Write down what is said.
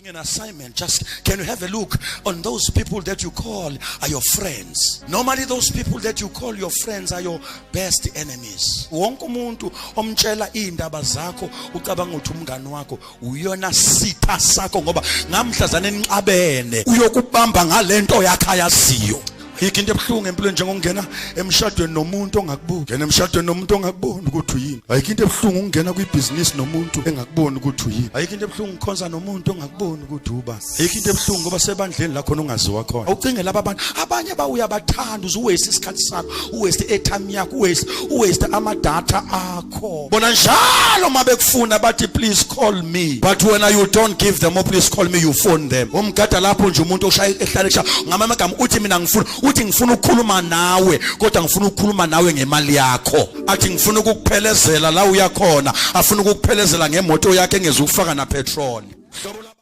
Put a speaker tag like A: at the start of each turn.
A: An assignment. Just can you have a look on those people that you call are your friends? Normally those people that you call your friends are your best enemies. Wonke umuntu omtshela indaba zakho ucabanga ukuthi umngani wakho uyona sitha sakho ngoba ngamhlazana enixabene uyokubamba ngalento yakhe ayaziyo. Ayikho into ebuhlungu empilweni njengokungena emshadweni nomuntu ongakubuki. Ngena emshadweni nomuntu ongakuboni ukuthi uyini. Ayikho into ebuhlungu ukungena kwibusiness nomuntu engakuboni ukuthi uyini. Ayikho into ebuhlungu ukukhonza nomuntu ongakuboni ukuthi uba. Ayikho into ebuhlungu ngoba sebandleni lakho ongaziwa khona. Awucinge laba abantu abanye bawuya bathanda uwaste isikhathi sakho, uwaste airtime yakho, uwaste amadata akho. Bona njalo mabekufuna bathi please call me. But when you don't give them or please call me, you phone them. Umgada lapho nje umuntu oshaya ehlale kusha ngamagama uthi mina ngifuna uthi ngifuna ukukhuluma nawe kodwa ngifuna ukukhuluma nawe ngemali yakho. Athi ngifuna ukukuphelezela la uyakhona, afuna ukukuphelezela ngemoto yakhe engezukufaka na petrol.